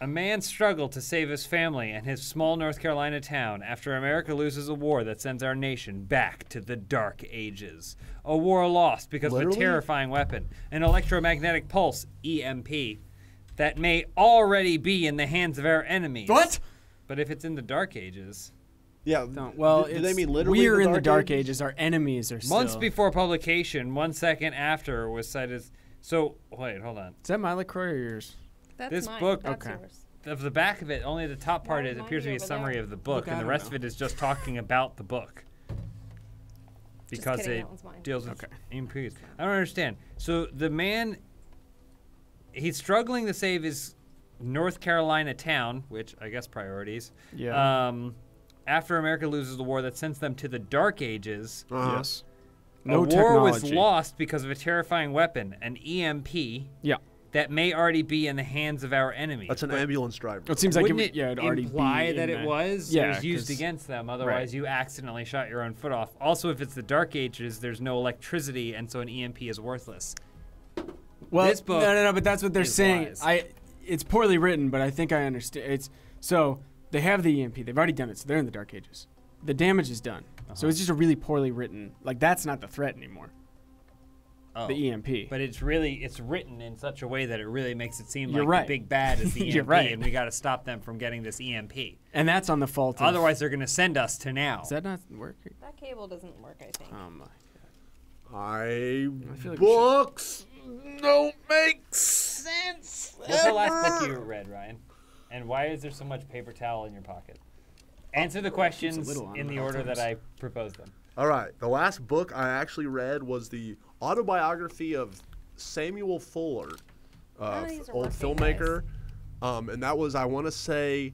A man struggled to save his family and his small North Carolina town after America loses a war that sends our nation back to the Dark Ages. A war lost because of a terrifying weapon, an electromagnetic pulse, EMP, that may already be in the hands of our enemies. What? But if it's in the Dark Ages... Yeah, well, do they mean literally we're in the Dark Ages. Our enemies are still... Months before publication, 1 second after was cited... So, wait, hold on. Is that my LaCroix or yours? That's this mine. book, That's yours. Of the back of it, only the top part Mine appears to be a over summary there. of the book, Look, and the rest of it is just talking about the book. Because kidding, it that one's mine. deals with EMPs. I don't understand. So the man, he's struggling to save his North Carolina town, which I guess priorities. Yeah. After America loses the war that sends them to the Dark Ages. Yes. A war was lost because of a terrifying weapon, an EMP. Yeah. That may already be in the hands of our enemies. That's an ambulance driver. It seems like Wouldn't it'd already imply be that it was? Yeah, it was used against them. Otherwise, you accidentally shot your own foot off. Also, if it's the Dark Ages, there's no electricity, and so an EMP is worthless. Well, this book no, but that's what they're saying. lies. It's poorly written, but I think I understand. So they have the EMP. They've already done it, so they're in the Dark Ages. The damage is done. So it's just a really poorly written. Like, that's not the threat anymore. Oh, the EMP. But it's written in such a way that it really makes it seem You're like right. the big bad is the EMP, You're right. and we got to stop them from getting this EMP. And that's on the fault of... Otherwise, they're going to send us to now. Is that not working? That cable doesn't work, I think. Oh, my I feel like books don't make sense. What's the last book you read, Ryan? And why is there so much paper towel in your pocket? Answer the questions in the order that I proposed them. All right. The last book I actually read was the autobiography of Samuel Fuller, old filmmaker. And that was, I want to say,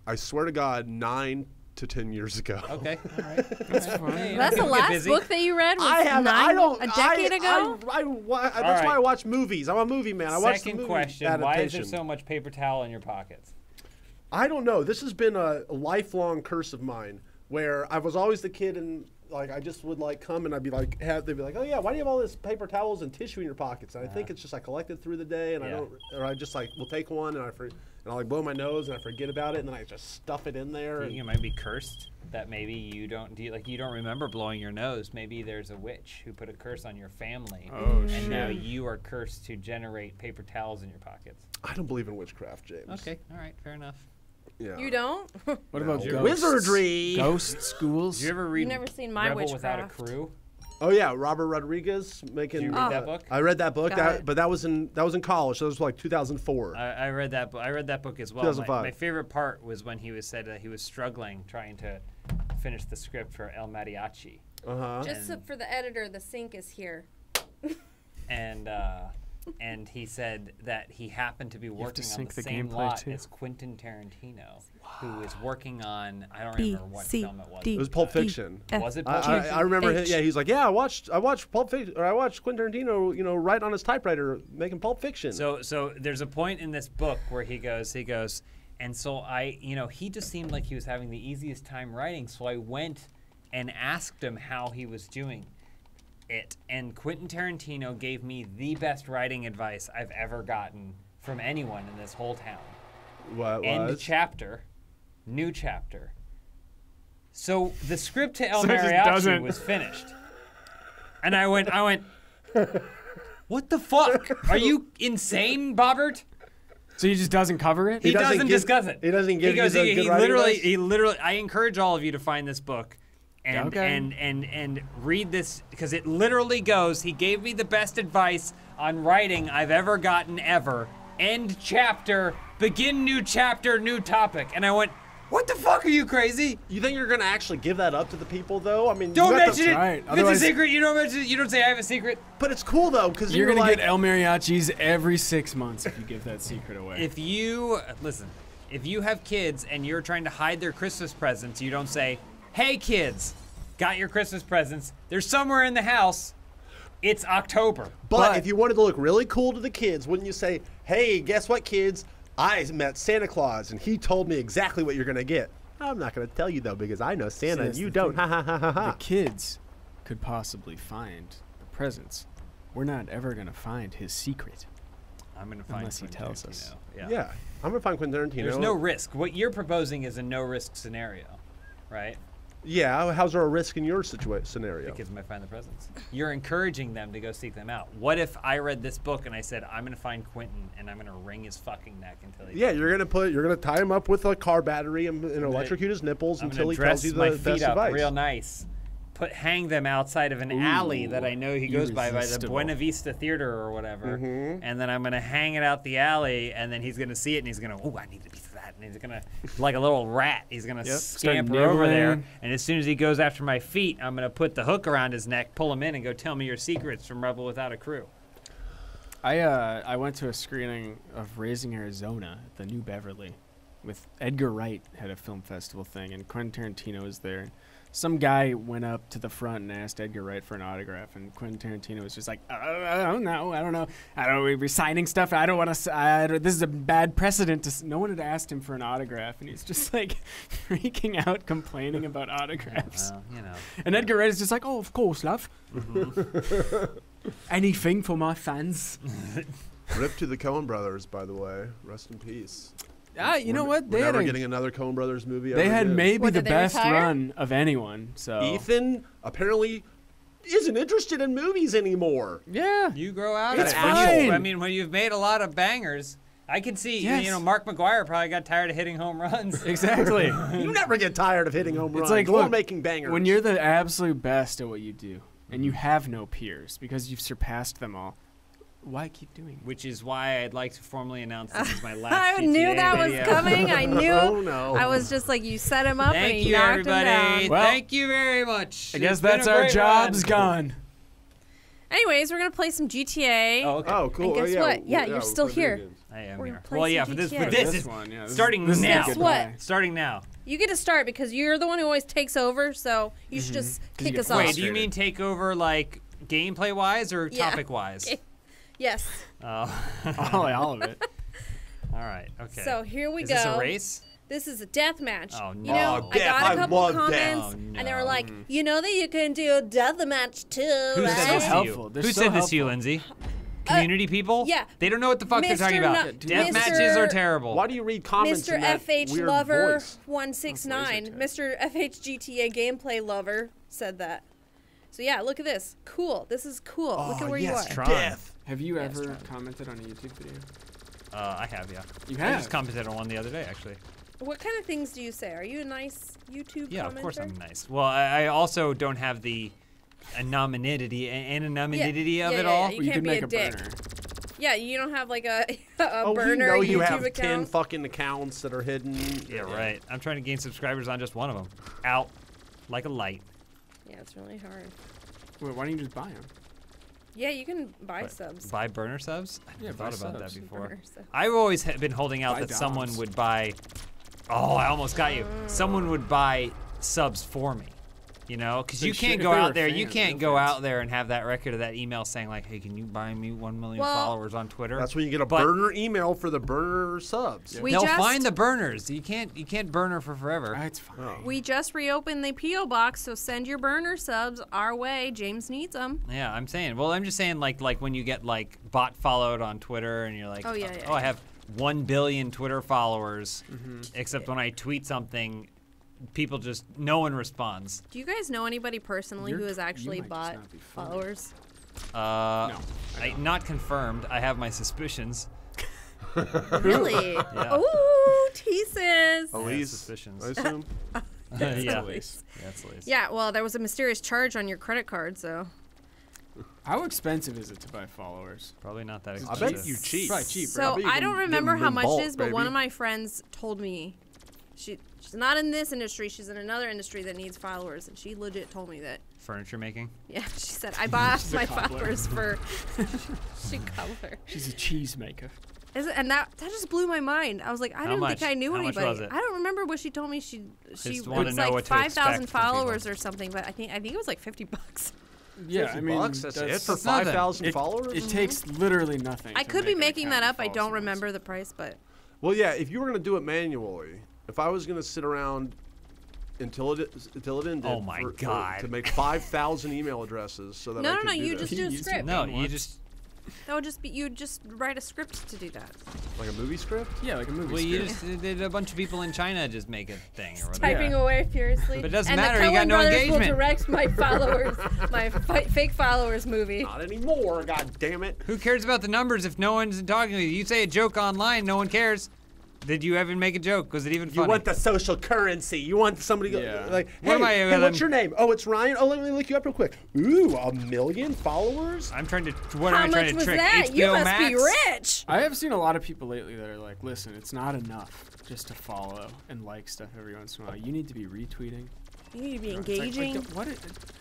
I swear to God, 9 to 10 years ago. Okay. All right. That's fine. Hey, That's the people get last busy. book that you read was a decade ago? That's why I watch movies. I'm a movie man. I watch the Second movie question, adaptation. why is there so much paper towel in your pockets? I don't know. This has been a lifelong curse of mine where I was always the kid and like I just would like come and I'd be like they'd be like, "Oh yeah, why do you have all this paper towels and tissue in your pockets?" And I think it's just I collected through the day and I don't, or I just like will take one and I like blow my nose and I forget about it and then I just stuff it in there. Do you think it might be cursed that maybe you don't you don't remember blowing your nose? Maybe there's a witch who put a curse on your family. Oh, and now you are cursed to generate paper towels in your pockets. I don't believe in witchcraft, James. Okay, all right, fair enough. Yeah. You don't? What about ghosts? Wizardry? Ghost schools? Did you ever read You've never seen my Rebel Without a Witchcraft. Crew? Oh yeah, Robert Rodriguez making. Did you read that book? I read that book, Got it. but that was in college. So it was like 2004. I read that book. I read that book as well. 2005. My favorite part was when he said that he was struggling trying to finish the script for El Mariachi, Just for the editor, the sink is here. and he said that he happened to be working on the same lot as Quentin Tarantino, who is working on I don't remember what film it was. It was Pulp Fiction. Was it Pulp Fiction? I remember. Yeah, he's like, yeah, I watched Pulp Fiction, or I watched Quentin Tarantino, write on his typewriter making Pulp Fiction. So there's a point in this book where he goes, and so he just seemed like he was having the easiest time writing. So I went and asked him how he was doing it, and Quentin Tarantino gave me the best writing advice I've ever gotten from anyone in this whole town. What End was? chapter, new chapter. So the script to El So it just Mariachi doesn't- was finished, and I went, what the fuck? Are you insane, Bobbert? So he just doesn't cover it? He doesn't discuss it. He doesn't give He goes. you the good writing advice? He literally. I encourage all of you to find this book, and Okay. and read this because it literally goes. He gave me the best advice on writing I've ever gotten ever. End chapter. Begin new chapter. New topic. And I went, what the fuck? Are you crazy? You think you're gonna actually give that up to the people though? I mean, Don't you have mention to, it. Right, If it's otherwise- a secret, you don't mention it. You don't say I have a secret. But it's cool though, because You're you're going to like, get El Mariachis every 6 months if you give that secret away. If you listen, if you have kids and you're trying to hide their Christmas presents, you don't say, "Hey kids, got your Christmas presents. They're somewhere in the house. It's October." But if you wanted to look really cool to the kids, wouldn't you say, "Hey, guess what, kids? I met Santa Claus and he told me exactly what you're gonna get." I'm not gonna tell you though because I know Santa and that's you the don't. thing. Ha ha ha ha the ha. kids could possibly find the presents. We're not ever going to find his secret. I'm going to find Unless he Quentin tells Tarantino. us. Yeah, I'm gonna find Quentin Tarantino. There's no risk. What you're proposing is a no-risk scenario, right? Yeah, how's there a risk in your scenario? The kids might find the presents. You're encouraging them to go seek them out. What if I read this book and I said, I'm going to find Quentin and I'm going to wring his fucking neck until he... Yeah, you're gonna tie him up with a car battery and electrocute his nipples until he tells you the best my feet up advice. real nice. Hang them outside of an alley that I know he goes by the Buena Vista Theater or whatever. And then I'm going to hang it out the alley, and then he's going to see it, and he's going to, I need a piece of that. And he's going to, like a little rat, he's going to scamper over there. And as soon as he goes after my feet, I'm going to put the hook around his neck, pull him in, and go tell me your secrets from Rebel Without a Crew. I went to a screening of Raising Arizona at the New Beverly with Edgar Wright had a film festival thing, and Quentin Tarantino was there. Some guy went up to the front and asked Edgar Wright for an autograph, and Quentin Tarantino was just like, I don't know. We're signing stuff. I don't want to. This is a bad precedent. No one had asked him for an autograph, and he's just like freaking out, complaining about autographs. Well, And Edgar Wright is just like, of course, love. Anything for my fans. Rip to the Coen brothers, by the way. Rest in peace. You know what? We're never getting another Coen brothers movie. They had maybe the did they best retire? run of anyone. So Ethan apparently isn't interested in movies anymore. yeah, You grow out It's of it. fine. I mean, when you've made a lot of bangers, I can see, Yes. Mark McGuire probably got tired of hitting home runs. exactly. You never get tired of hitting home runs. It's like, or look, making bangers. when you're the absolute best at what you do, and you have no peers because you've surpassed them all, why keep doing it? Which is why I'd like to formally announce this is my last I GTA knew that video. was coming. I knew. Oh, no. I was just like, you set him up and Thank he you, knocked everybody. him down. Well, Thank you very much. I guess It's been that's a our great jobs run. gone. Anyways, we're gonna play some GTA. Oh, okay. Oh, cool. And guess yeah, what? Yeah, you're still we're video here. games. I am We're here. gonna Well, play yeah, some for this, GTA. but this This is one, yeah, starting this is now. Guess what? Starting now. You get to start because you're the one who always takes over, so you should just 'Cause you kick get us frustrated. off. Wait, do you mean take over like gameplay wise or Yeah. topic wise? Okay. Yes. Oh, all of it. all right. Okay. So here we is go. this a race? This is a death match. Oh, You no. know, Oh, I death. got I a couple love death. comments, Oh, and they were no. like, you know that you can do a death match too, Who right? said this to helpful. you? They're Who so said this to you, helpful. Lindsay? Community people? yeah. They don't know what the fuck they're talking Mr. about. No- Death Mr. matches are terrible. Why do you read comments Mr. in that FH weird Lover voice? 169, Mr. FH GTA gameplay lover said that. So yeah, look at this. Cool. This is cool. Look at where yes, you are. Tron. Death. Have you Yes, ever Tron. commented on a YouTube video? I have, yeah. You I have? just commented on one the other day, actually. What kind of things do you say? Are you a nice YouTube Yeah, commenter? of course I'm nice. Well, I also don't have the anonymity of it all. You Well, you can't could be make a a dick. burner. Yeah, you don't have like a Oh, burner we know you YouTube have account. 10 fucking accounts that are hidden. Yeah, right. I'm trying to gain subscribers on just one of them. Out like a light. Yeah, it's really hard. Wait, why don't you just buy them? Yeah, you can buy What, subs. Buy burner subs? I Yeah, never buy thought about subs. that before. Burner subs. I've always been holding out Buy that someone doms. would buy. Oh, I almost got you. Someone would buy subs for me. You know, because They you should can't if go they were out there. You fans, can't real go fans. out there and have that record of that email saying like, "Hey, can you buy me 1 million Well, followers on Twitter?" That's when you get a But- burner email for the burner subs. We They'll just find the burners. You can't burner for forever. It's fine. we just reopened the PO box, so send your burner subs our way. James needs them. Yeah, I'm saying. Well, I'm just saying, like when you get like bot followed on Twitter, and you're like, Oh, yeah, yeah, I yeah. have 1 billion Twitter followers, Mm-hmm. except when I tweet something, people just no one responds. Do you guys know anybody personally You're- who has you actually might just bought not be funny. followers? No, not confirmed. I have my suspicions. Really? Yeah. Ooh, teases. Elise, suspicions. I assume. Yeah, Elise. that's Elise. Yeah, well, there was a mysterious charge on your credit card, so. How expensive is it to buy followers? Probably not that I expensive. bet you cheap. Probably cheap, So I bet you I can don't get remember them how in much bulk, it is, but one baby. of my friends told me she's not in this industry. She's in another industry that needs followers, and she legit told me that. Furniture making. Yeah, she said I bought She's a my cobbler. followers for. She cobbler. She's a cheese maker. And that just blew my mind. I was like, I How didn't much? think I knew How much anybody. was it? I don't remember what she told me. She Just wanna was know like what to 5,000 expect from people. followers or something, but I think it was like $50. Yeah, I mean, bucks, that's it for that's nothing. 5,000 it, followers? it takes literally nothing. I to could be make an making that account up. I and don't follow someone. remember the price, but Well, yeah, if you were going to do it manually, if I was going to sit around until it ended Oh my God. to make 5,000 email addresses so that No, I no, could no, do you this. just do a You just script. No, done you once. just That would just be, you'd just write a script to do that. Like a movie script? Yeah, like a movie Well, you script. just did a bunch of people in China just make a thing or whatever. Typing Yeah. away furiously. But it doesn't and matter, the you got Coen no brothers engagement. will direct my followers, my fake followers movie. Not anymore, god damn it. Who cares about the numbers if no one's talking to you? You say a joke online, no one cares. Did you even make a joke? Was it even funny? You want the social currency. You want somebody Yeah. like, hey, What am I, hey, what's your name? Oh, it's Ryan. Oh, let me look you up real quick. Ooh, 1 million followers? I'm trying to. What am How I trying much to was trick? that? HBO You must Max? be rich. I have seen a lot of people lately that are like, listen, it's not enough just to follow and like stuff every once in a while. You need to be retweeting. You need to be It's like, engaging. what?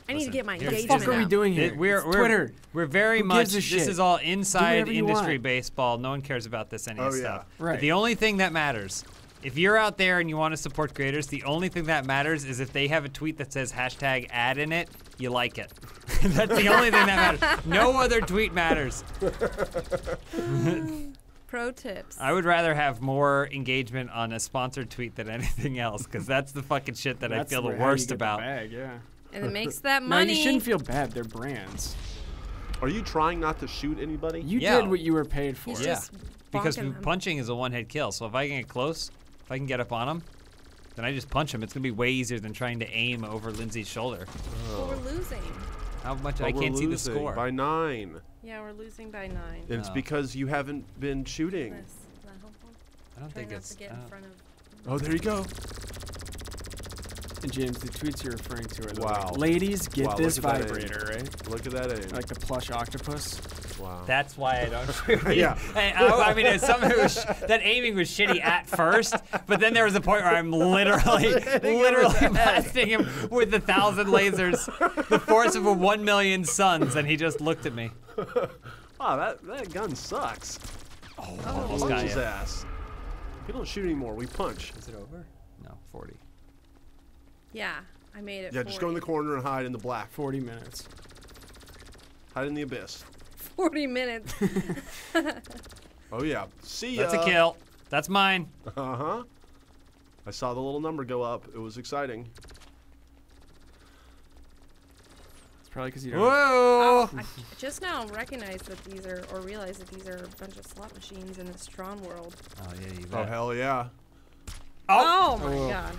I need to get my here's- The engagement fuck are we up. doing here? We're It's Twitter. We're very Who much. gives a This shit? is all inside whatever you industry want. baseball. No one cares about this any Oh, of yeah. stuff. Right. But the only thing that matters, if you're out there and you want to support creators, the only thing that matters is if they have a tweet that says #ad in it, you like it. That's the only thing that matters. No other tweet matters. Pro tips. I would rather have more engagement on a sponsored tweet than anything else, because that's the fucking shit that I That's feel the how you worst get the about. bag, yeah. And it makes that No, money. you shouldn't feel bad. They're brands. Are you trying not to shoot anybody? You Yeah. did what you were paid for. He's Yeah. just Because bonking them. punching is a one-hit kill. So if I can get close, if I can get up on him, then I just punch him. It's gonna be way easier than trying to aim over Lindsay's shoulder. But we're losing. How much But I we're can't see the losing score. by 9. Yeah, we're losing by 9. And it's Oh. because you haven't been shooting. This. Is that helpful? I don't Try think not it's. to get in front of. Oh, there you go. And James, the tweets you're referring to are the Wow. like, ladies, get Wow, this look at that vibrator, right? Look at that aim. Like the plush octopus. Wow. That's why I don't shoot. Yeah. Hey, I mean, it's something who was that aiming was shitty at first, but then there was a point where I'm literally blasting him with 1,000 lasers, the force of 1 million suns, and he just looked at me. Wow, that gun sucks. Almost got Punch his you. ass. We don't shoot anymore. We punch. Is it over? No, 40. Yeah, I made it. Yeah, just go in the corner and hide in the black. 40 minutes. Hide in the abyss. 40 minutes. Oh yeah. See ya. That's a kill. That's mine. Uh-huh. I saw the little number go up. It was exciting. It's probably because you don't. Whoa! I just now recognize that these are, or realize that these are a bunch of slot machines in this Tron world. Oh yeah, you Oh bet. hell yeah. Oh, my Oh. god.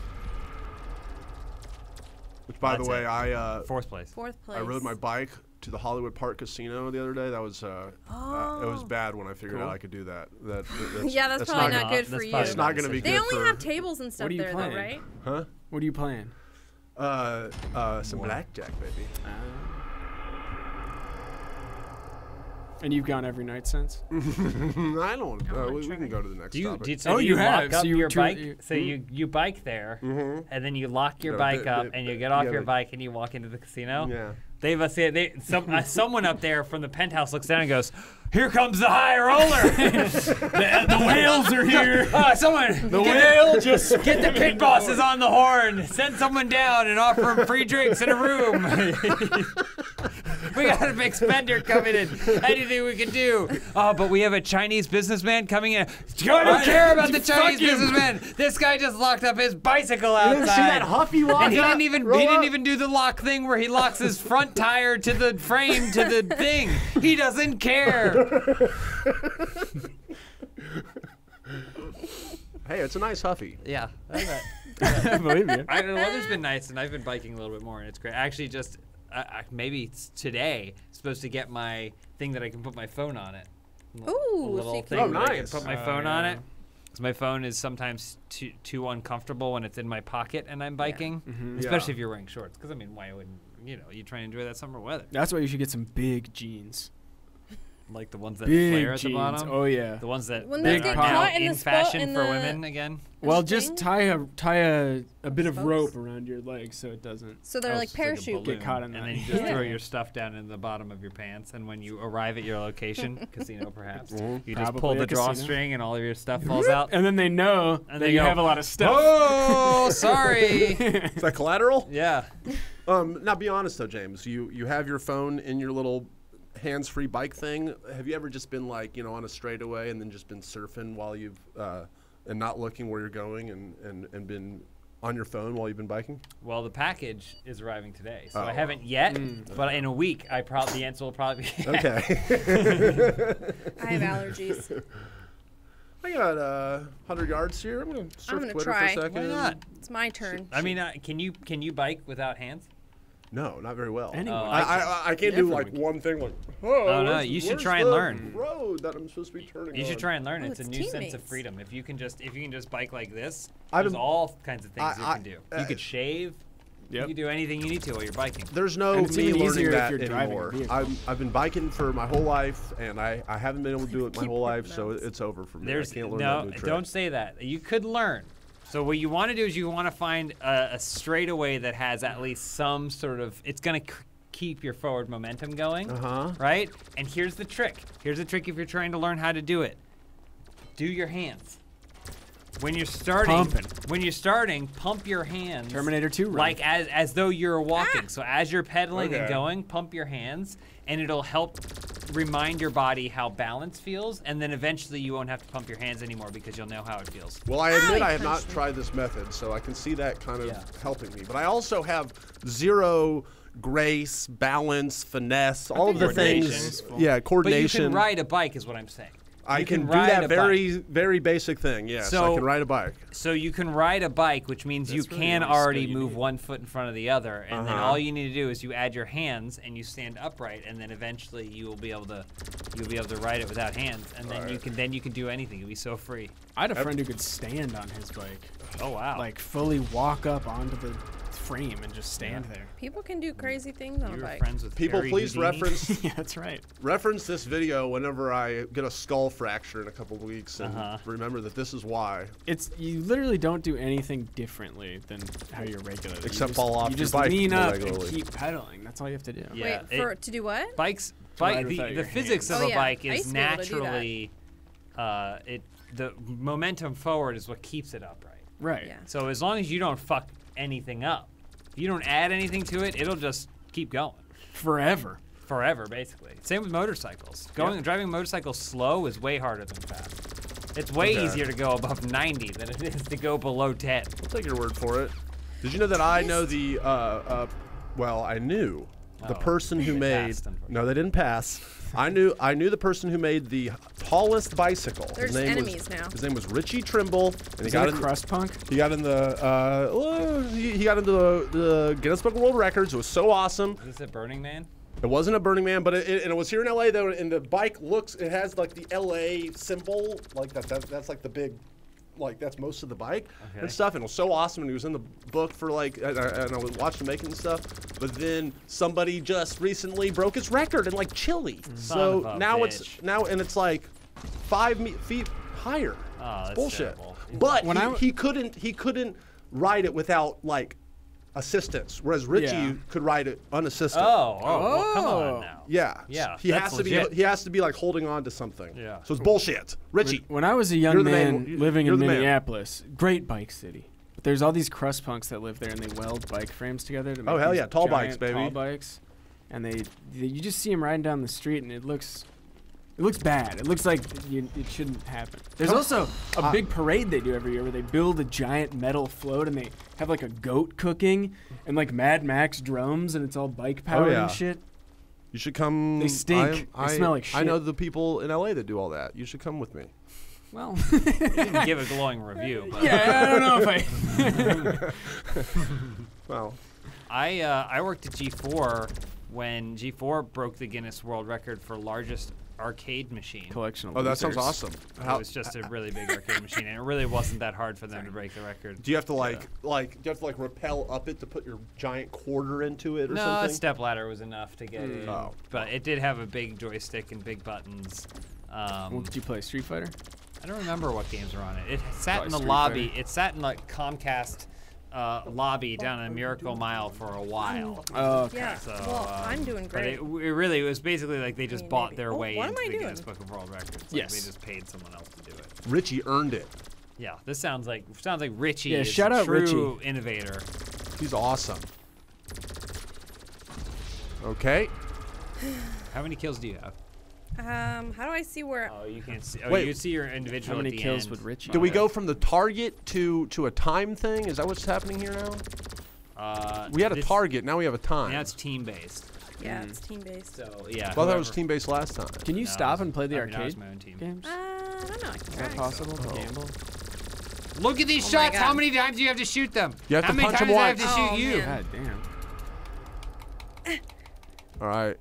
Which by That's the way, it. I Fourth place. Fourth place. I rode my bike to the Hollywood Park Casino the other day. That was it was Oh. bad when I figured Cool. out I could do that. That's Yeah, that's probably not good for that's you. probably It's not gonna be They good only for have tables and stuff What are you there, playing? though, right? huh? What are you playing? Some blackjack, baby. And you've gone every night since? I don't. Oh, We try. can go to the next Do you, topic. do you, so Oh, do you you have. lock So up you your two- bike? you- So you bike there, Mhm. and then you lock your Yeah, bike they- up, they- and you get off yeah, your they- bike, and you walk into the casino. Yeah. They must say someone up there from the penthouse looks down and goes, "Here comes the high roller! the whales are here! Someone, the whale just get the pit bosses on the horn! Send someone down and offer them free drinks in a room! We got a big spender coming in. Anything we can do? Oh, but we have a Chinese businessman coming in. I don't care about the Chinese businessman. This guy just locked up his bicycle outside. You didn't see that Huffy walk And he up? didn't even Roll he didn't up? even do the lock thing where he locks his front tire to the frame to the thing. He doesn't care. Hey, it's a nice Huffy. Yeah. I believe you. I don't know. The weather's been nice, and I've been biking a little bit more, and it's great. Actually, just maybe it's today supposed to get my thing that I can put my phone on it. A Ooh, little so you thing can- that I can nice. put my Oh, phone on yeah. it. Because my phone is sometimes too uncomfortable when it's in my pocket and I'm biking, especially Yeah. if you're wearing shorts. Because I mean, why wouldn't you try and enjoy that summer weather? That's why you should get some big jeans. Like the ones that Big flare at jeans. the bottom. Oh yeah. The ones that, When that those are get now caught in in the spot fashion in for the- women again. Well, Those just things? tie a bit of Spokes? rope around your legs so it doesn't. So they're Oh, like it's like a parachute. balloon, Get caught in and that. then you just Yeah. throw your stuff down in the bottom of your pants, and when you arrive at your location, casino perhaps, you just Probably pull a the casino. drawstring and all of your stuff falls out. And then they know And that they you go, have a lot of stuff. Oh, sorry. Is that collateral? Yeah. Now be honest though, James. You have your phone in your little hands-free bike thing. Have you ever just been like, on a straightaway and then just been surfing while you've and not looking where you're going and been on your phone while you've been biking? Well, the package is arriving today, so Oh. I haven't yet. But in a week, the answer will probably be Okay. I have allergies. I got 100 yards here. I'm gonna surf gonna Twitter try. for a second. Why not? It's my turn. I mean, can you bike without hands? No, not very well. Anyone. I can't do like Everyone one thing like. Oh, no, where's- you should where's try and the learn. Road that I'm supposed to be turning. You should on? try and learn. Oh, It's a it's new sense of teammates. freedom. If you can just bike like this, I've there's been- all kinds of things you I- can do. You could shave. You Yep. can do anything you need to while you're biking. There's no And it's me even learning easier if that you're driving a anymore. vehicle. I've been biking for my whole life, and I haven't been able to do it my Keep whole life, putting so those. it's over for me. There's I can't learn no, that new trick. don't say that. You could learn. So what you want to do is you want to find a straightaway that has at least some sort of. It's gonna keep your forward momentum going, right? And here's the trick. Here's the trick if you're trying to learn how to do it. Do your hands. When you're starting, pump your hands. Terminator 2 run. Like as though you're walking. So as you're pedaling and Okay. going, pump your hands, and it'll help remind your body how balance feels, and then eventually you won't have to pump your hands anymore because you'll know how it feels. Well, I admit Ow, I you have not punched me. tried this method, so I can see that kind of Yeah. helping me. But I also have zero grace, balance, finesse, all of the Coordination. things. Cool. Yeah, But you coordination. can ride a bike is what I'm saying. I You can do ride that a very, bike. very basic thing. Yes, So- I can ride a bike. So you can ride a bike, which means you That's really can the only already skill you move need. one foot in front of the other, and then Uh-huh. all you need to do is you add your hands and you stand upright, and then eventually you'll be able to ride it without hands, and then you can do anything. You'll be so free. I had a friend who could stand on his bike, Oh wow! like fully walk up onto the frame and just stand there. People can do crazy things on you a were bike. friends with People, Harry please Houdini? reference Yeah, that's right. reference this video whenever I get a skull fracture in a couple of weeks, and remember that this is why. It's you literally don't do anything differently than how you're regularly. Except you just, fall off You your just bike lean more up regularly. and keep pedaling. That's all you have to do. Yeah. Wait, to do what? Bikes, ride the without your physics hands. of Oh, a yeah. bike I is used to be able to do that. naturally, the momentum forward is what keeps it upright. Right. Yeah. So as long as you don't fuck anything up, if you don't add anything to it, it'll just keep going Forever. forever, basically. Same with motorcycles. Driving a motorcycle slow is way harder than fast. It's way Okay. easier to go above 90 than it is to go below 10. I'll take your word for it. Did you know that I know the? Well, I knew the Oh, person who they made. passed, unfortunately. No, they didn't pass. I knew the person who made the tallest bicycle. They're his just name enemies was, now. His name was Richie Trimble, and he Is got that a in. crust punk? He got in the he got into the Guinness Book of World Records. It was so awesome. Is this a Burning Man? It wasn't a Burning Man, but it was here in LA though. And the bike it has like the LA symbol, like that's like the big, like that's most of the bike Okay. and stuff. And it was so awesome. And he was in the book for like, and I watched him making stuff. But then somebody just recently broke his record in like Chile. Son So of a now bitch. it's like 5 feet higher. Oh, that's Bullshit. terrible. But When he couldn't ride it without like assistance, whereas Richie Yeah. could ride it unassisted. Well, come Oh. on now. Yeah. Yeah, He that's has legit. to be. He has to be like holding on to something. Yeah. So it's bullshit. Richie. When I was a young You're the man man- living you're in the man. Minneapolis, great bike city. But there's all these crust punks that live there, and they weld bike frames together to make Oh, hell these yeah, tall giant bikes, baby. Tall bikes, and you just see them riding down the street, and it looks bad. It looks like it shouldn't happen. There's also a big parade they do every year where they build a giant metal float, and they have like a goat cooking and like Mad Max drums, and it's all bike powered yeah. and shit. You should come. They stink. They smell like I shit. know the people in LA that do all that. You should come with me. Well, You didn't give a glowing review. But yeah, I don't know if I. Well, I worked at G4 when G4 broke the Guinness World Record for largest arcade machine. Collection of oh, that sounds losers. awesome. It was just a really big arcade machine, and it really wasn't that hard for them to break the record. Do you have to rappel up it to put your giant quarter into it or No, a something? step ladder was enough to get in. Oh. But it did have a big joystick and big buttons. Well, did you play Street Fighter? I don't remember what games were on it. It sat Probably in the Street lobby. Fighter. It sat in like Comcast lobby down in Miracle Mile for a while. Oh, okay. Yeah. So, well, I'm doing But great. it really was basically like they just mean, bought maybe. their Oh, way what into am I the Guinness doing? Book of World Records. Like Yes. they just paid someone else to do it. Richie earned it. Yeah, this sounds like Richie Yeah, is shout a out true Richie. innovator. He's awesome. Okay. How many kills do you have? How do I see where? Oh, you can't see. Oh, Wait. you see your individual. How many at the kills end. would Richie? Do we go from the target to a time thing? Is that what's happening here now? We had a this- target. Now we have a time. Now it's team based. Yeah, it's team based. So yeah. Well, that was whoever- team based last time. Can you No, stop it was- and play the I mean, I was arcade my own team. games? I don't know. I can Is try. that possible to Oh. gamble? Look at these Oh my shots. How God. many times do you have to shoot them? You have How to many punch times them do I have once. to shoot Oh, you? man. God damn. All right.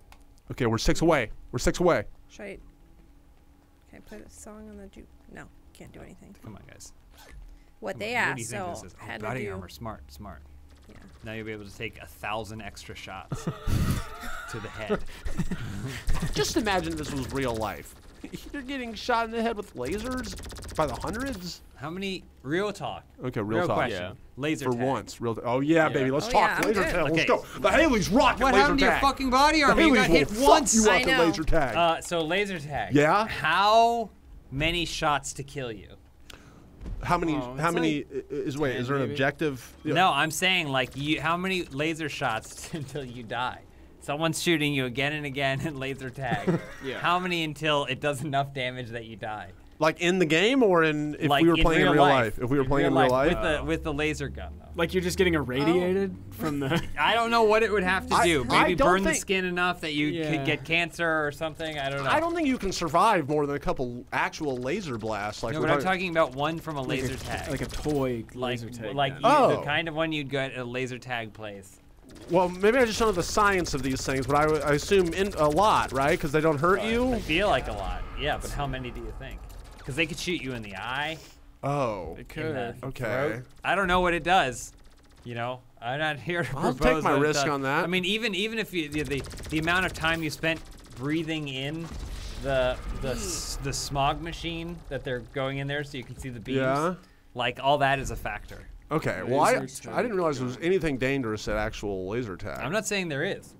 Okay, we're 6 away. We're 6 away. Should I? Can I play the song on the juke? No, can't do anything. Come on, guys. What Come they on, what do you asked, think so this is? Oh, had to body do. armor. Smart. Yeah. Now you'll be able to take 1,000 extra shots to the head. Just imagine this was real life. You're getting shot in the head with lasers by the hundreds. How many? Real talk. Okay, real talk. question. Yeah. Laser For tag. once, real. Oh yeah, baby, let's Oh, talk yeah, I'm laser good. tag. Let's Okay. go. The Haley's rocking What laser happened to your tag. fucking body The armor? You Haley's got will hit fuck once. you I up the know. laser tag. So laser tag. Yeah? How many shots to kill you? How many? Oh, How it's many? Is wait? 10 Is there an maybe? objective? Yeah. No, I'm saying like how many laser shots until you die? Someone's shooting you again and again in laser tag. Yeah. How many until it does enough damage that you die? Like in the game, or in if like we were playing in real life? If we were In playing in real life. with the laser gun though. Like you're just getting irradiated from the. I don't know what it would have to do. I Maybe don't burn the think- skin enough that you Yeah. could get cancer or something. I don't know. I don't think you can survive more than a couple actual laser blasts. Like No, we're but I'm talking about one from a laser tag. Like a toy like laser tag. like gun. the Oh. kind of one you'd get at a laser tag place. Well, maybe I just don't know the science of these things, but I assume a lot, right? Because they don't hurt I you. feel like a lot. Yeah, but how many do you think? Because they could shoot you in the eye. Oh, It in the could. okay. throat. I don't know what it does. You know, I'm not here to I'll propose take my what it risk does. on that. I mean, even if you, the amount of time you spent breathing in the smog machine that they're going in there so you can see the beams. Yeah. Like all that is a factor. Okay. Well, I Laser didn't realize there was tag. anything dangerous at actual laser tag. I'm not saying there is.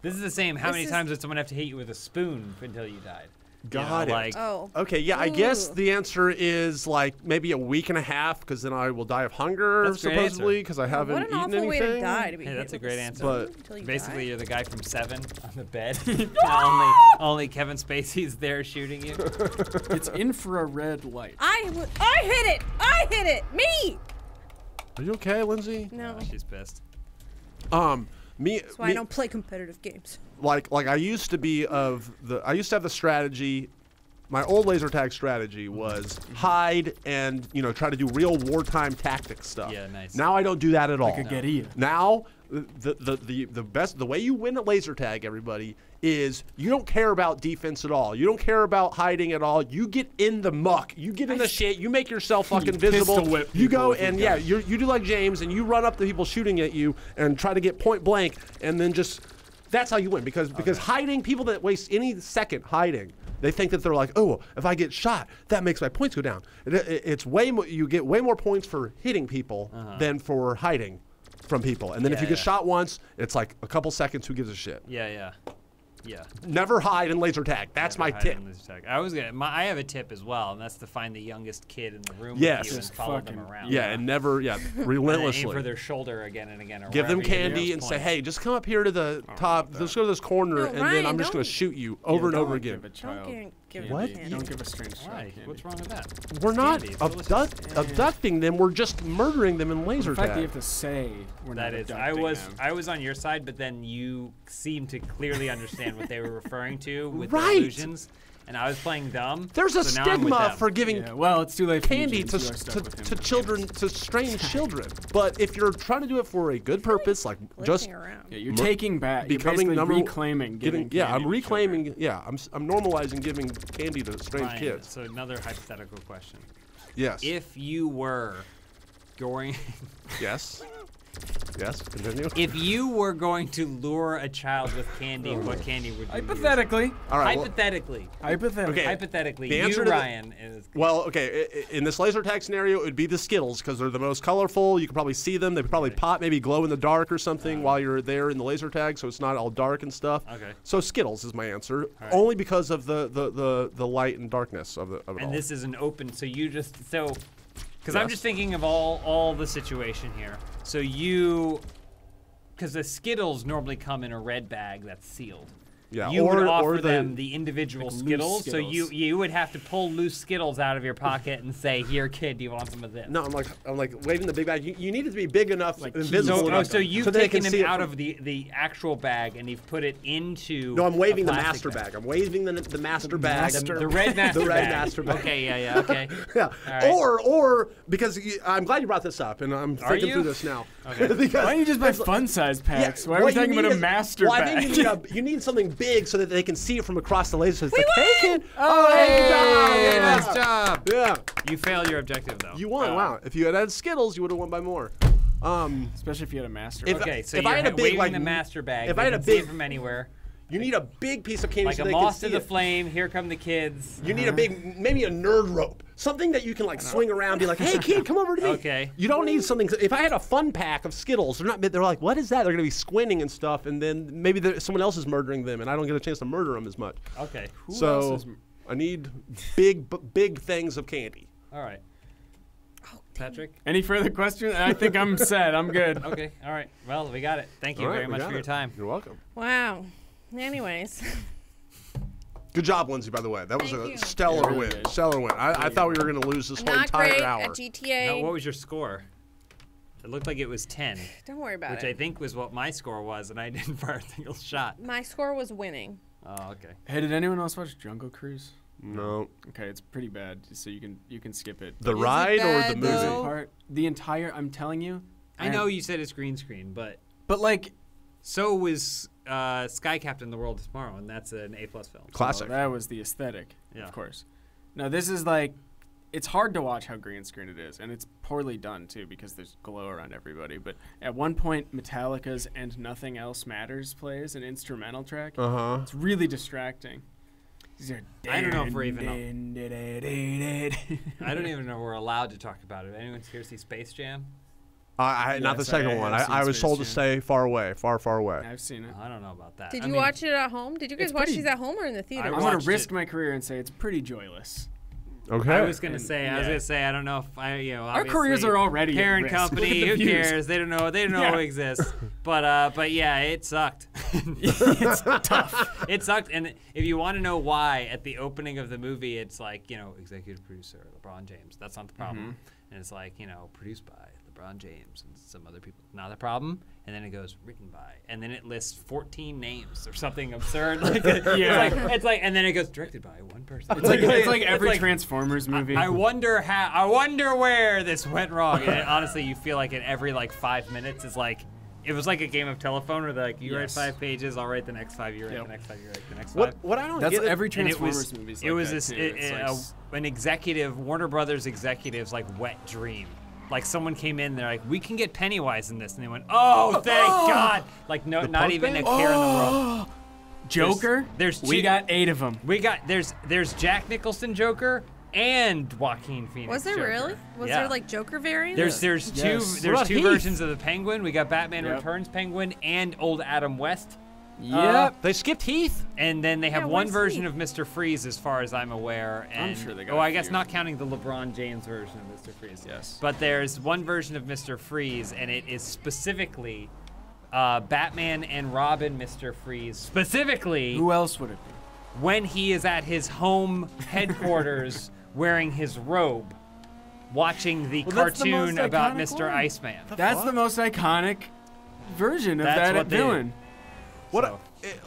This is the same. How This many is- times did someone have to hit you with a spoon until you died? Got it. Like, Oh. Okay, yeah, I guess Ooh. the answer is like maybe a week and a half, because then I will die of hunger, That's a great supposedly, answer. because I haven't What an eaten awful anything. way to die. To be Hey, hit that's a with great spoon answer. But until you basically, die. you're the guy from Seven on the bed. only Kevin Spacey's there shooting you. It's infrared light. I hit it. I hit it. Me. Are you okay, Lindsay? No. She's pissed. Me. That's why me I don't play competitive games. like I used to be I used to have the strategy. My old laser tag strategy was hide and try to do real wartime tactics stuff. Yeah, nice. Now I don't do that at all. Like a guerrilla. Now the way you win at laser tag, everybody, is you don't care about defense at all. You don't care about hiding at all. You get in the muck. You get in the shit. You make yourself fucking visible. pistol whip You go people with and your yeah, gun. you do like James and you run up to people shooting at you and try to get point blank and then just that's how you win because hiding, people that waste any second hiding, they think that they're like, oh, if I get shot, that makes my points go down. It's way more. You get way more points for hitting people than for hiding from people. And then if Yeah, you get yeah. shot once, it's like a couple seconds. Who gives a shit? Yeah. Never hide in laser tag. That's Never my hide tip. in laser tag. I have a tip as well, and that's to find the youngest kid in the room Yes. with you and Just follow them fucking- around. Yeah, and never, And aim for relentlessly. their shoulder again and again. Or Give them wherever you get candy those and say, points. hey, just come up here to the top. Let's go to this corner, No, and then Ryan, I'm just going to don't- shoot you over and Yeah, over don't again. Give a child give candy. What? Don't give a strange child Why? candy. What's wrong with that? We're not Candy, it's delicious. abducting them. We're just murdering them in laser The fact that you tag. have to say we're That not is, abducting them. I was on your side, but then you seemed to clearly understand what they were referring to with Right. the illusions, and I was playing dumb. There's a so now I'm with stigma them. for giving Yeah, well, it's too late for candy you, to, James. You are stuck with him to for children, to strange children. But if you're trying to do it for a good purpose, like just Glitching around. Yeah, you're taking back. becoming you're number basically reclaiming. getting, giving yeah, candy I'm to reclaiming. children. Yeah, I'm normalizing giving candy to strange Ryan, kids. So another hypothetical question: Yes. If you were going, Yes. Yes. Continue. if you were going to lure a child with candy, what candy would you use? Hypothetically. All right. Well, Hypothetically, Okay. hypothetically, The you answer to the- Ryan is. well, okay. In this laser tag scenario, it would be the Skittles because they're the most colorful. You can probably see them. They probably pop, maybe glow in the dark or something while you're there in the laser tag, so it's not all dark and stuff. Okay. So Skittles is my answer, right. only because of the light and darkness of it all. And this is an open, so you just because I'm Yes. just thinking of all the situation here. So because the Skittles normally come in a red bag that's sealed. Yeah, you would or offer the- them the individual like loose Skittles. So Skittles. you would have to pull loose Skittles out of your pocket and say, "Here, kid, do you want some of this?" No, I'm like waving the big bag. You need it to be big enough, Like invisible So, enough, so you've so they taken can see him it out from- of the actual bag and you've put it into. No, I'm waving a the plastic master bag. I'm waving the master bag. The red master The red bag. master bag. Okay, yeah, okay. Yeah. All right. Or because I'm glad you brought this up, and I'm thinking you? through this now. Okay. Because Why don't you just buy it's- fun-size packs? Why are what we you talking about need a is- master well, bag? I think you need something big so that they can see it from across the laser. So it's like, won! hey, kid. Oh, hey, Hey, good nice job. Yeah. You failed your objective though. You won. Wow. If you had had Skittles, you would have won by more. Especially if you had a master If- bag. Okay, so if you're I had a big, waving like, the master bag. if they I had can a see it big- from anywhere, You need a big piece of candy like so a they can moth see to the it. flame. Here come the kids. You need a big, maybe a nerd rope. Something that you can like swing around and be like, hey kid, come over to me. Okay. You don't need something. If I had a fun pack of Skittles, they're like, what is that? They're going to be squinting and stuff, and then maybe someone else is murdering them, and I don't get a chance to murder them as much. Okay. Who So else is I need big things of candy. All right. Patrick. Any further questions? I think I'm set. I'm good. Okay. All right. Well, we got it. Thank you All right, very we much got for your it. time. You're welcome. Wow. Anyways. Good job, Lindsay, by the way. That was Thank a you. stellar Yeah, really win. good. Stellar win. I thought we were going to lose this whole Not entire great hour. at GTA. Now, what was your score? It looked like it was 10, Don't worry about which it. I think was what my score was, and I didn't fire a single shot. My score was winning. Oh, okay. Hey, did anyone else watch Jungle Cruise? No. Okay, it's pretty bad, so you can skip it. The Is it ride or the bad, movie? though? The entire, I'm telling you. I know you said it's green screen, but But like, so was Sky Captain: The World Is Tomorrow, and that's an A+ film. Classic. that was the aesthetic, Yeah. of course. No, this is like, it's hard to watch how green screen it is, and it's poorly done too because there's glow around everybody. But at one point, Metallica's "And Nothing Else Matters" plays an instrumental track. Uh-huh. It's really distracting. I don't know if we're even I don't even know if we're allowed to talk about it. Anyone here see Space Jam? Not the Yes, second I one. have seen I was Space told to Jam. stay far away, far away. I've seen it. I don't know about that. Did I you mean, watch it at home? Did you guys It's watch pretty- these at home or in the theater? I'm watched gonna risk it. my career and say it's pretty joyless. Okay. I was gonna And- say, I don't know if Our careers are already at parent risk. Look company. at the Who views. cares? They don't know. They don't know Yeah. who exists. But yeah, it sucked. It's tough. It sucked. And if you want to know why, at the opening of the movie, it's like executive producer LeBron James. That's not the problem. And it's like produced by LeBron James and some other people. Not the problem. And then it goes written by, and then it lists 14 names or something absurd. Like, Yeah. it's like, and then it goes directed by one person. It's like every Transformers movie. I wonder where this went wrong. And honestly, you feel like in every 5 minutes is like, it was like a game of telephone where they're like, you write Yes. 5 pages, I'll write the next 5, you write Yep. the next 5, you write the next 5. What I don't That's get every And it Transformers was, movie. it was this, an executive, Warner Brothers executives wet dream. Like someone came in, they're like, we can get Pennywise in this, and they went, oh, thank God! Like not punk even a band? care in the world. Joker. We we got 8 of them. There's Jack Nicholson Joker and Joaquin Phoenix. Was there Joker. really? Was Yeah. there Joker variants? There's two Yes. What there's about two Heath? versions of the Penguin. We got Batman Yep. Returns Penguin and old Adam West. Yep. They skipped Heath. And then they have Yeah, one where's version Heath? of Mr. Freeze, as far as I'm aware. And, sure they got Oh, a I guess few. not counting the LeBron James version of Mr. Freeze. Yes. But there's one version of Mr. Freeze, and it is specifically Batman and Robin Mr. Freeze. Specifically, Who else would it be? when he is at his home headquarters wearing his robe, watching the Well, that's the cartoon most about iconic Mr. one. Iceman. That's the most iconic version of That's that what they- villain. What? So-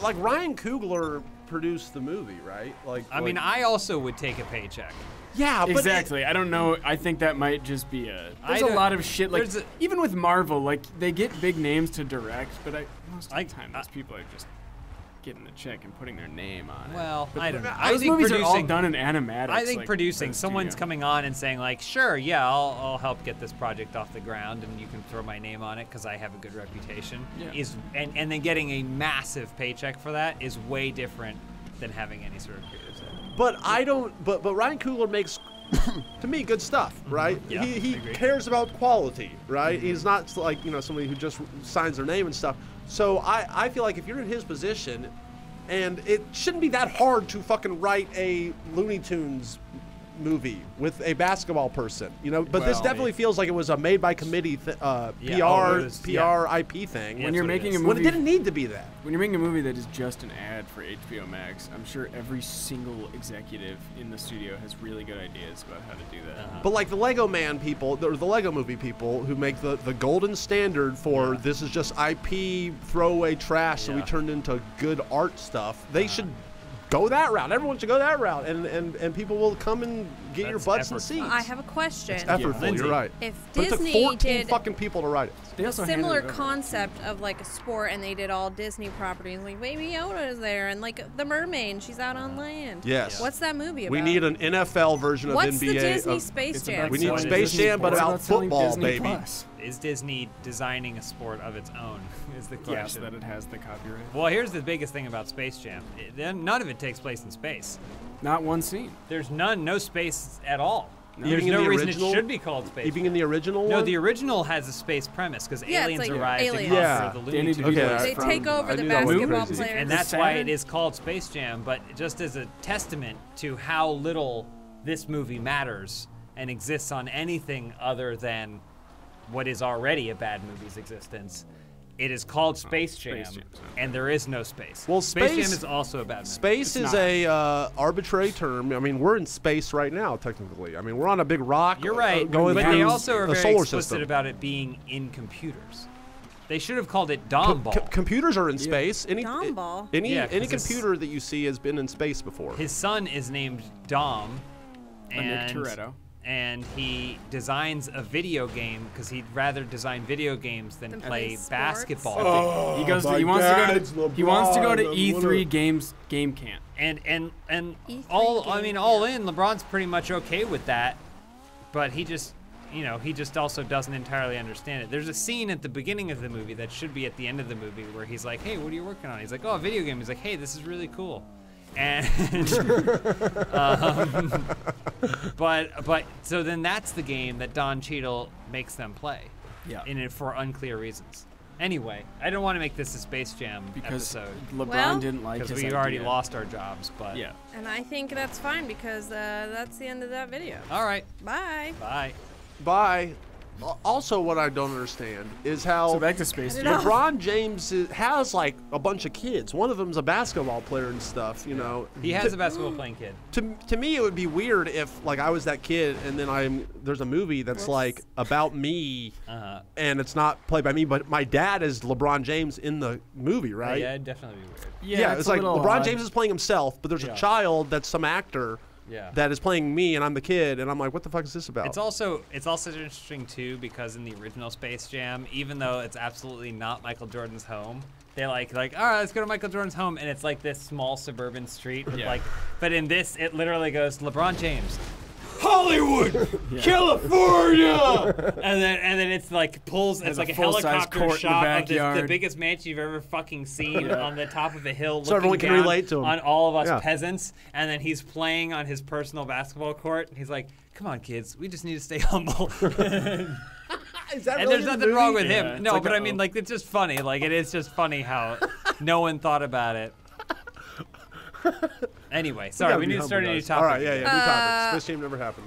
Like Ryan Coogler produced the movie, right? I mean, I also would take a paycheck. yeah, but Exactly. I don't know. I think that might just be a. There's a don't- lot of shit. Like there's a- even with Marvel, like they get big names to direct, but most of I- the time those people are just getting a check and putting their name on it. Well, I don't know. Those I think movies are all producing- done in animatics. I think like, producing, for the someone's studio. coming on and saying like, sure, yeah, I'll help get this project off the ground, and you can throw my name on it because I have a good reputation. Yeah. And then getting a massive paycheck for that is way different than having any sort of creative say. But I don't. But Ryan Coogler makes, to me, good stuff, right? Yeah, he I agree. cares about quality, right? He's not like somebody who just signs their name and stuff. So I feel like if you're in his position, and it shouldn't be that hard to fucking write a Looney Tunes movie with a basketball person, you know. But this Well, definitely feels like it was a made by committee PR IP thing. When you're making a When it movie, didn't need to be that. when you're making a movie that is just an ad for HBO Max, I'm sure every single executive in the studio has really good ideas about how to do that. But like the Lego Man people, or the Lego movie people who make the golden standard for this is just IP throwaway trash, so we turned into good art stuff. They should go that route. Everyone should go that route, and people will come and get your butts and seats. I have a question. It's effortful. Lindsay. You're right. If But it took Disney 14 did fucking people to write it. They also similar handed it over. concept of like a sport, and they did all Disney properties, like Baby Yoda is there, and like the mermaid, she's out on land. Yes. What's that movie about? We need an NFL version of What's NBA. the Disney of- Space It's Jam? about We need selling Space Disney Jam, but Plus. about It's selling football, Disney baby. Plus. Is Disney designing a sport of its own? Is the Yes, question. that it has the copyright. Well, here's the biggest thing about Space Jam. None of it takes place in space. Not one scene. There's no space at all. No. There's Even in no the reason original? it should be called Space Even Jam. in the original No, one? the original has a space premise because Yeah, it's aliens like arrived aliens. to Yeah. conquer the Danny Looney Tunes. DeVito Okay, is They from- take over I the knew that was basketball crazy. players. And The that's why Saturn? it is called Space Jam, but just as a testament to how little this movie matters and exists on anything other than what is already a bad movie's existence, it is called Space Jam, Space Jam. and there is no space. Well, Space Jam space- is also a bad movie. Space It's is not. a arbitrary term. I mean, we're in space right now, technically. I mean, we're on a big rock. You're right, going but through they also are the very solar explicit system. about it being in computers. They should have called it Dom Ball. Computers are in space. Dom ball? Any Yeah, 'cause it's- computer that you see has been in space before. His son is named Dom, Nick and Toretto. and he designs a video game because he'd rather design video games than Than play play sports? basketball. Oh, He goes. my He wants to go dad's to. He wants to go to LeBron. E3 games game camp. And E3 all I game, mean, yeah. all in, LeBron's pretty much okay with that, but he just also doesn't entirely understand it. There's a scene at the beginning of the movie that should be at the end of the movie where he's like, "Hey, what are you working on?" He's like, "Oh, a video game." He's like, "Hey, this is really cool." And but so then that's the game that Don Cheadle makes them play. Yeah. In it for unclear reasons. Anyway, I don't want to make this a Space Jam Because episode LeBron Well- didn't like because his we already idea. lost our jobs. But Yeah. And I think that's fine because that's the end of that video. all right, Bye. bye. Bye. Also, what I don't understand is how So back to Space Cut it Jam. off. LeBron James has like a bunch of kids. One of them's a basketball player and stuff. You know, He has a basketball playing kid. to me, it would be weird if like I was that kid and then there's a movie that's like about me and it's not played by me, but my dad is LeBron James in the movie, right? Yeah, it'd definitely be weird. Yeah, it's a like little LeBron odd. James is playing himself, but there's Yeah. a child that's some actor Yeah. that is playing me and I'm the kid, and I'm like, what the fuck is this about? It's also interesting too because in the original Space Jam, even though it's absolutely not Michael Jordan's home, they're like, all right, let's go to Michael Jordan's home, and it's like this small suburban street with Yeah. but in this, it literally goes LeBron James, Hollywood, California, and then it's like pulls, it's Has a like a full-size helicopter court in the shot of the backyard. biggest mansion you've ever fucking seen on the top of a hill, So everyone looking can down relate to him. on all of us Yeah. peasants, and then he's playing on his personal basketball court, and he's like, "Come on, kids, we just need to stay humble." Is that And really there's in the nothing wrong movie? with Yeah, him. it's No, like but a- I mean, like, it's just funny. Like, it is just funny how no one thought about it. Anyway, sorry, Gotta we be need to start a humble, new guys. topic. All right, yeah, new topic. Space Jam never happened.